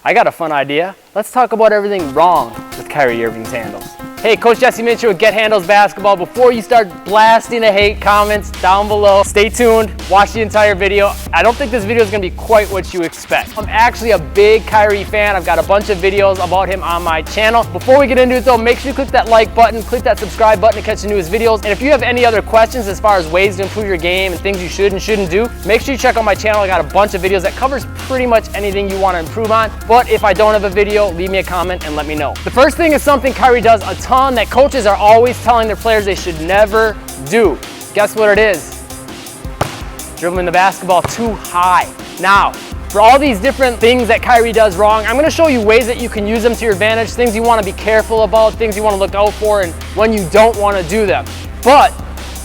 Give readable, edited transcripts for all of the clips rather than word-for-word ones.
I got a fun idea. Let's talk about everything wrong with Kyrie Irving's handles. Hey, Coach Jesse Mitchell with Get Handles Basketball. Before you start blasting the hate comments down below, stay tuned, watch the entire video. I don't think this video is gonna be quite what you expect. I'm actually a big Kyrie fan. I've got a bunch of videos about him on my channel. Before we get into it though, make sure you click that like button, click that subscribe button to catch the newest videos. And if you have any other questions as far as ways to improve your game and things you should and shouldn't do, make sure you check out my channel. I got a bunch of videos that covers pretty much anything you wanna improve on. But if I don't have a video, leave me a comment and let me know. The first thing is something Kyrie does a ton that coaches are always telling their players they should never do. Guess what it is? Dribbling the basketball too high. Now, for all these different things that Kyrie does wrong, I'm gonna show you ways that you can use them to your advantage, things you wanna be careful about, things you wanna look out for, and when you don't wanna do them. But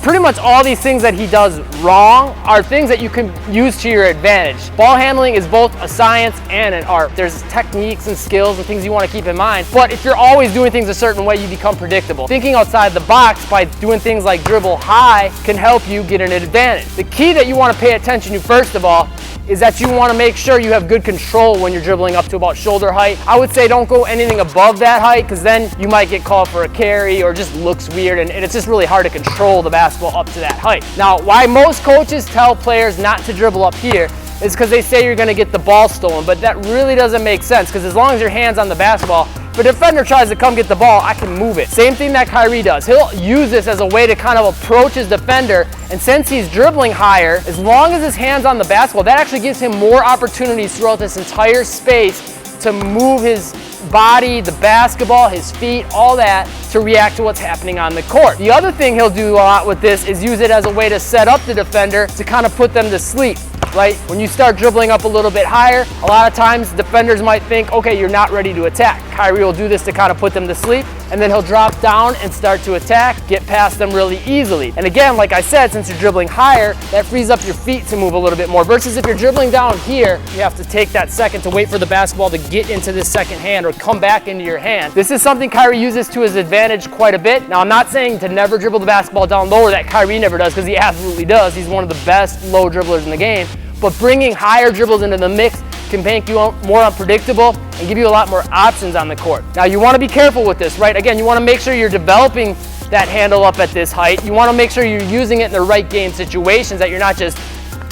pretty much all these things that he does wrong are things that you can use to your advantage. Ball handling is both a science and an art. There's techniques and skills and things you want to keep in mind, but if you're always doing things a certain way, you become predictable. Thinking outside the box by doing things like dribble high can help you get an advantage. The key that you want to pay attention to first of all is that you want to make sure you have good control when you're dribbling up to about shoulder height. I would say don't go anything above that height because then you might get called for a carry or just looks weird and it's just really hard to control the basketball up to that height. Now, why most coaches tell players not to dribble up here is because they say you're going to get the ball stolen, but that really doesn't make sense because as long as your hand's on the basketball, if a defender tries to come get the ball, I can move it. Same thing that Kyrie does. He'll use this as a way to kind of approach his defender, and since he's dribbling higher, as long as his hand's on the basketball, that actually gives him more opportunities throughout this entire space to move his body, the basketball, his feet, all that to react to what's happening on the court. The other thing he'll do a lot with this is use it as a way to set up the defender to kind of put them to sleep. Right? When you start dribbling up a little bit higher, a lot of times defenders might think, okay, you're not ready to attack. Kyrie will do this to kind of put them to sleep, and then he'll drop down and start to attack, get past them really easily. And again, like I said, since you're dribbling higher, that frees up your feet to move a little bit more, versus if you're dribbling down here, you have to take that second to wait for the basketball to get into this second hand or come back into your hand. This is something Kyrie uses to his advantage quite a bit. Now, I'm not saying to never dribble the basketball down lower, that Kyrie never does, because he absolutely does. He's one of the best low dribblers in the game. But bringing higher dribbles into the mix can make you more unpredictable and give you a lot more options on the court. Now, you want to be careful with this, right? Again, you want to make sure you're developing that handle up at this height. You want to make sure you're using it in the right game situations, that you're not just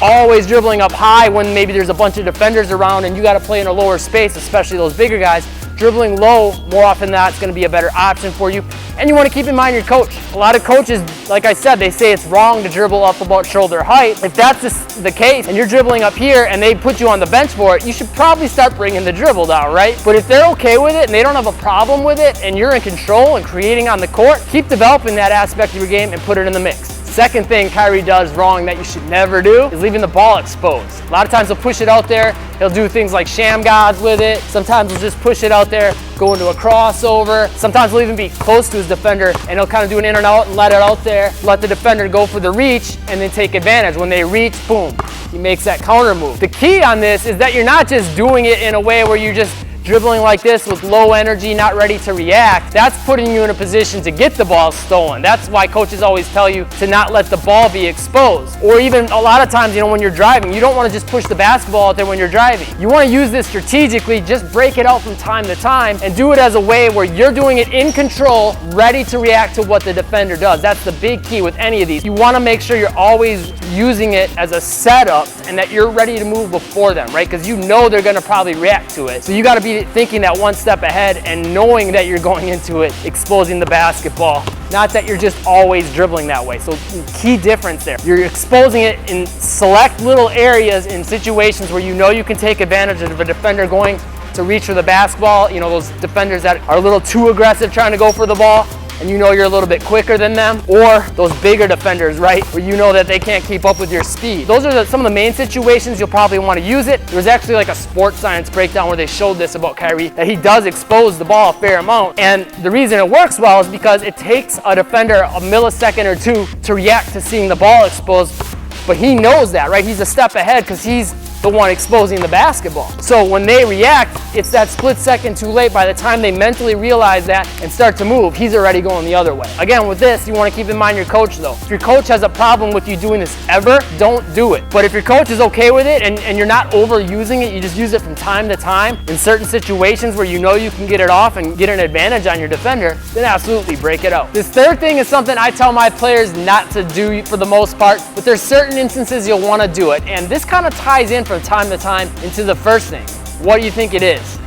always dribbling up high when maybe there's a bunch of defenders around and you got to play in a lower space, especially those bigger guys. Dribbling low, more often than not, it's going to be a better option for you. And you want to keep in mind your coach. A lot of coaches, like I said, they say it's wrong to dribble up about shoulder height. If that's the case and you're dribbling up here and they put you on the bench for it, you should probably start bringing the dribble down, right? But if they're okay with it and they don't have a problem with it and you're in control and creating on the court, keep developing that aspect of your game and put it in the mix. Second thing Kyrie does wrong that you should never do is leaving the ball exposed. A lot of times he'll push it out there. He'll do things like sham gods with it. Sometimes he'll just push it out there, go into a crossover. Sometimes he'll even be close to his defender and he'll kind of do an in and out and let it out there. Let the defender go for the reach and then take advantage. When they reach, boom, he makes that counter move. The key on this is that you're not just doing it in a way where you're just dribbling like this with low energy, not ready to react. That's putting you in a position to get the ball stolen. That's why coaches always tell you to not let the ball be exposed. Or even a lot of times, when you're driving, you don't want to just push the basketball out there when you're driving. You want to use this strategically, just break it out from time to time and do it as a way where you're doing it in control, ready to react to what the defender does. That's the big key with any of these. You want to make sure you're always using it as a setup and that you're ready to move before them, right? Because you know they're going to probably react to it. So you got to be thinking that one step ahead and knowing that you're going into it exposing the basketball, not that you're just always dribbling that way. So key difference there. You're exposing it in select little areas in situations where you know you can take advantage of a defender going to reach for the basketball. Those defenders that are a little too aggressive trying to go for the ball and you're a little bit quicker than them, or those bigger defenders, right, where you know that they can't keep up with your speed. Those are some of the main situations you'll probably want to use it. There was actually like a sports science breakdown where they showed this about Kyrie, that he does expose the ball a fair amount, and the reason it works well is because it takes a defender a millisecond or two to react to seeing the ball exposed, but he knows that, right? He's a step ahead because he's the one exposing the basketball. So when they react, it's that split second too late. By the time they mentally realize that and start to move, he's already going the other way. Again, with this, you want to keep in mind your coach though. If your coach has a problem with you doing this ever, don't do it. But if your coach is okay with it and you're not overusing it, you just use it from time to time in certain situations where you know you can get it off and get an advantage on your defender, then absolutely break it out. This third thing is something I tell my players not to do for the most part, but there's certain instances you'll want to do it. And this kind of ties in from time to time into the first thing. What do you think it is?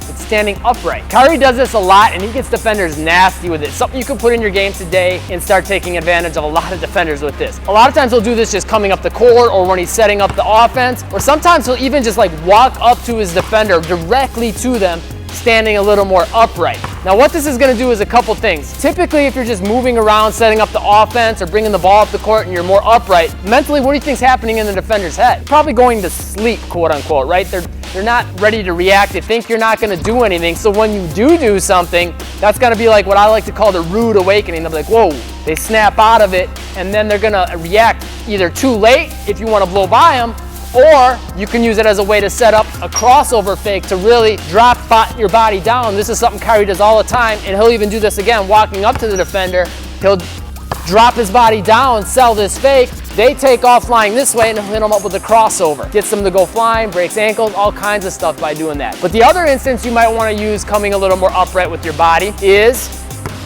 It's standing upright. Kyrie does this a lot and he gets defenders nasty with it. Something you can put in your game today and start taking advantage of a lot of defenders with this. A lot of times he'll do this just coming up the court or when he's setting up the offense, or sometimes he'll even just like walk up to his defender directly to them, standing a little more upright. Now what this is going to do is a couple things. Typically if you're just moving around, setting up the offense or bringing the ball up the court and you're more upright, mentally what do you think's happening in the defender's head? Probably going to sleep, quote unquote, right? They're not ready to react. They think you're not going to do anything. So when you do something, that's going to be like what I like to call the rude awakening. They'll be like, whoa, they snap out of it and then they're going to react either too late if you want to blow by them, or you can use it as a way to set up a crossover fake to really drop your body down. This is something Kyrie does all the time, and he'll even do this again, walking up to the defender. He'll drop his body down, sell this fake. They take off flying this way and he'll hit them up with a crossover. Gets them to go flying, breaks ankles, all kinds of stuff by doing that. But the other instance you might want to use coming a little more upright with your body is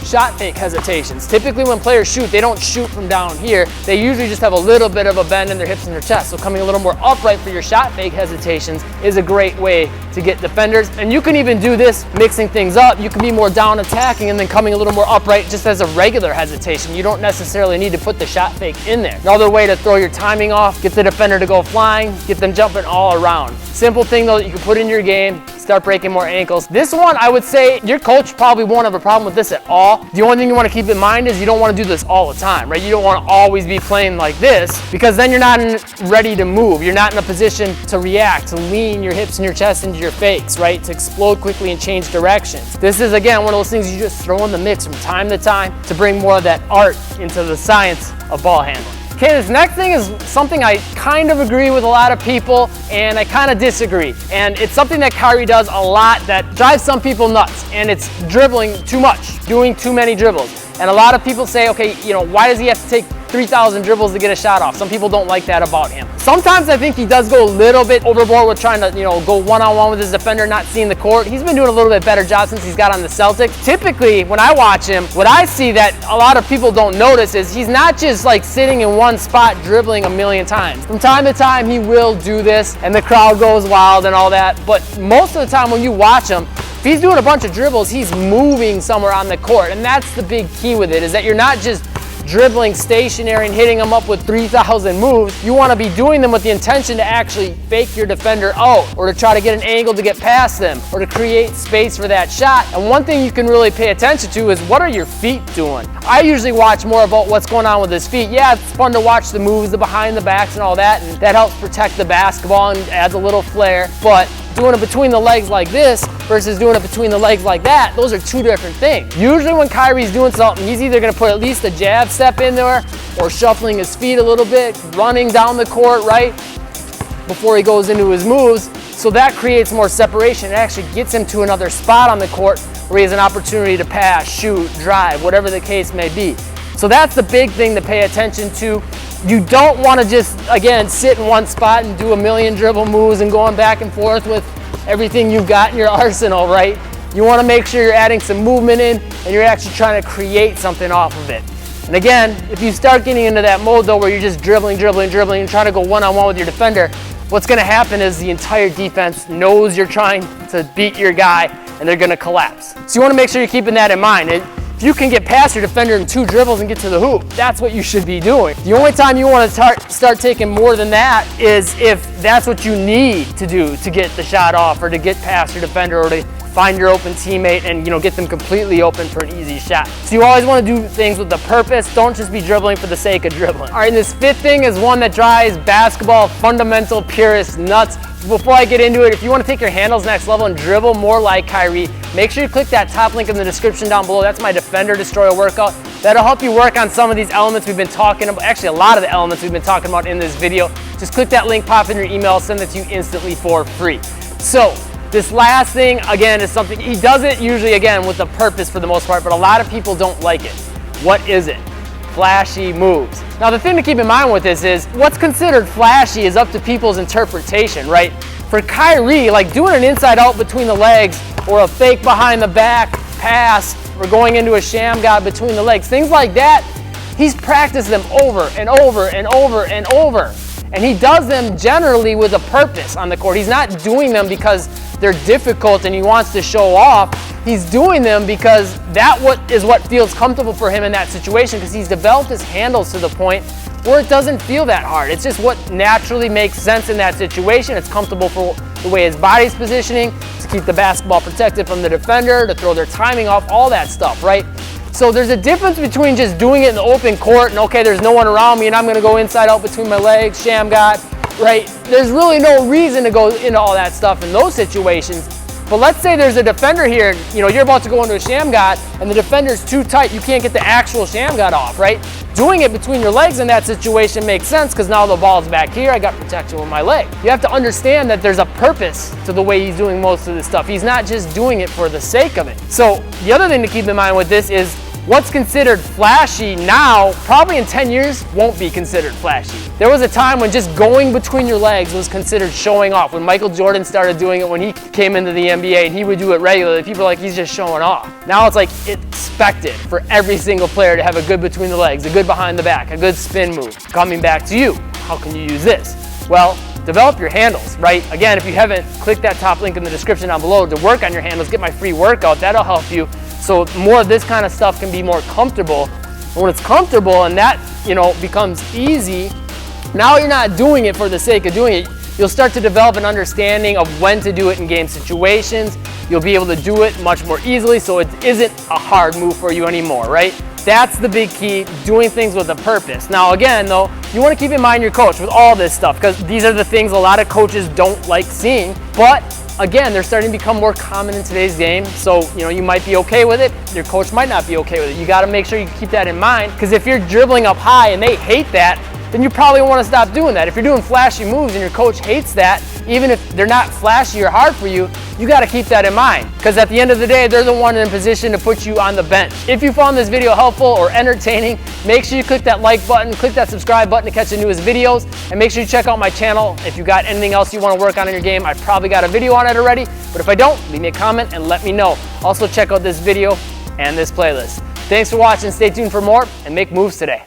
shot fake hesitations. Typically when players shoot, they don't shoot from down here. They usually just have a little bit of a bend in their hips and their chest. So coming a little more upright for your shot fake hesitations is a great way to get defenders. And you can even do this mixing things up. You can be more down attacking and then coming a little more upright just as a regular hesitation. You don't necessarily need to put the shot fake in there. Another way to throw your timing off, get the defender to go flying, get them jumping all around. Simple thing though that you can put in your game, start breaking more ankles. This one, I would say your coach probably won't have a problem with this at all. The only thing you want to keep in mind is you don't want to do this all the time, right? You don't want to always be playing like this because then you're not ready to move. You're not in a position to react, to lean your hips and your chest into your fakes, right? To explode quickly and change directions. This is, again, one of those things you just throw in the mix from time to time to bring more of that art into the science of ball handling. Okay, this next thing is something I kind of agree with a lot of people and I kind of disagree. And it's something that Kyrie does a lot that drives some people nuts, and it's dribbling too much, doing too many dribbles. And a lot of people say, okay, you know, why does he have to take 3,000 dribbles to get a shot off? Some people don't like that about him. Sometimes I think he does go a little bit overboard with trying to, you know, go one-on-one with his defender, not seeing the court. He's been doing a little bit better job since he's got on the Celtics. Typically, when I watch him, what I see that a lot of people don't notice is he's not just like sitting in one spot dribbling a million times. From time to time, he will do this and the crowd goes wild and all that. But most of the time when you watch him, if he's doing a bunch of dribbles, he's moving somewhere on the court. And that's the big key with it, is that you're not just dribbling stationary and hitting them up with 3,000 moves. You want to be doing them with the intention to actually fake your defender out, or to try to get an angle to get past them, or to create space for that shot. And one thing you can really pay attention to is, what are your feet doing? I usually watch more about what's going on with his feet. Yeah, it's fun to watch the moves, the behind the backs and all that, and that helps protect the basketball and adds a little flair. But doing it between the legs like this versus doing it between the legs like that, those are two different things. Usually when Kyrie's doing something, he's either going to put at least a jab step in there or shuffling his feet a little bit, running down the court, right, before he goes into his moves. So that creates more separation. It actually gets him to another spot on the court where he has an opportunity to pass, shoot, drive, whatever the case may be. So that's the big thing to pay attention to. You don't want to just, again, sit in one spot and do a million dribble moves and going back and forth with everything you've got in your arsenal, right? You want to make sure you're adding some movement in and you're actually trying to create something off of it. And again, if you start getting into that mode though, where you're just dribbling and trying to go one-on-one with your defender, what's going to happen is the entire defense knows you're trying to beat your guy and they're going to collapse. So you want to make sure you're keeping that in mind. If you can get past your defender in 2 dribbles and get to the hoop, that's what you should be doing. The only time you want to start taking more than that is if that's what you need to do to get the shot off, or to get past your defender, or to find your open teammate and, you know, get them completely open for an easy shot. So you always want to do things with a purpose. Don't just be dribbling for the sake of dribbling. All right, and this 5th thing is one that drives basketball fundamental purists nuts. Before I get into it, if you want to take your handles next level and dribble more like Kyrie, make sure you click that top link in the description down below. That's my Defender Destroyer workout. That'll help you work on some of these elements we've been talking about, actually a lot of the elements we've been talking about in this video. Just click that link, pop in your email, I'll send it to you instantly for free. So this last thing, again, is something, he does it usually, again, with a purpose for the most part, but a lot of people don't like it. What is it? Flashy moves. Now the thing to keep in mind with this is, what's considered flashy is up to people's interpretation, right? For Kyrie, like doing an inside out between the legs, or a fake behind the back pass, or going into a sham god between the legs, things like that, he's practiced them over and over and over and over. And he does them generally with a purpose on the court. He's not doing them because they're difficult and he wants to show off. He's doing them because that is what feels comfortable for him in that situation, because he's developed his handles to the point where it doesn't feel that hard. It's just what naturally makes sense in that situation. It's comfortable for the way his body's positioning, to keep the basketball protected from the defender, to throw their timing off, all that stuff, right? So there's a difference between just doing it in the open court and, okay, there's no one around me and I'm gonna go inside out between my legs, sham god, right? There's really no reason to go into all that stuff in those situations. But let's say there's a defender here, you know, you're about to go into a sham god and the defender's too tight, you can't get the actual sham god off, right? Doing it between your legs in that situation makes sense, because now the ball's back here, I got protection with my leg. You have to understand that there's a purpose to the way he's doing most of this stuff. He's not just doing it for the sake of it. So the other thing to keep in mind with this is, what's considered flashy now, probably in 10 years, won't be considered flashy. There was a time when just going between your legs was considered showing off. When Michael Jordan started doing it when he came into the NBA, and he would do it regularly, people were like, he's just showing off. Now it's like expected for every single player to have a good between the legs, a good behind the back, a good spin move. Coming back to you, how can you use this? Well, develop your handles, right? Again, if you haven't, click that top link in the description down below to work on your handles, get my free workout, that'll help you. So more of this kind of stuff can be more comfortable. And when it's comfortable and that, you know, becomes easy, now you're not doing it for the sake of doing it. You'll start to develop an understanding of when to do it in game situations. You'll be able to do it much more easily, so it isn't a hard move for you anymore, right? That's the big key, doing things with a purpose. Now again though, you want to keep in mind your coach with all this stuff, because these are the things a lot of coaches don't like seeing, but again, they're starting to become more common in today's game. So, you know, you might be okay with it. Your coach might not be okay with it. You got to make sure you keep that in mind, because if you're dribbling up high and they hate that, then you probably want to stop doing that. If you're doing flashy moves and your coach hates that, even if they're not flashy or hard for you, you got to keep that in mind, because at the end of the day, they're the one in position to put you on the bench. If you found this video helpful or entertaining, make sure you click that like button, click that subscribe button to catch the newest videos, and make sure you check out my channel. If you got anything else you want to work on in your game, I probably got a video on it already, but if I don't, leave me a comment and let me know. Also check out this video and this playlist. Thanks for watching, stay tuned for more, and make moves today.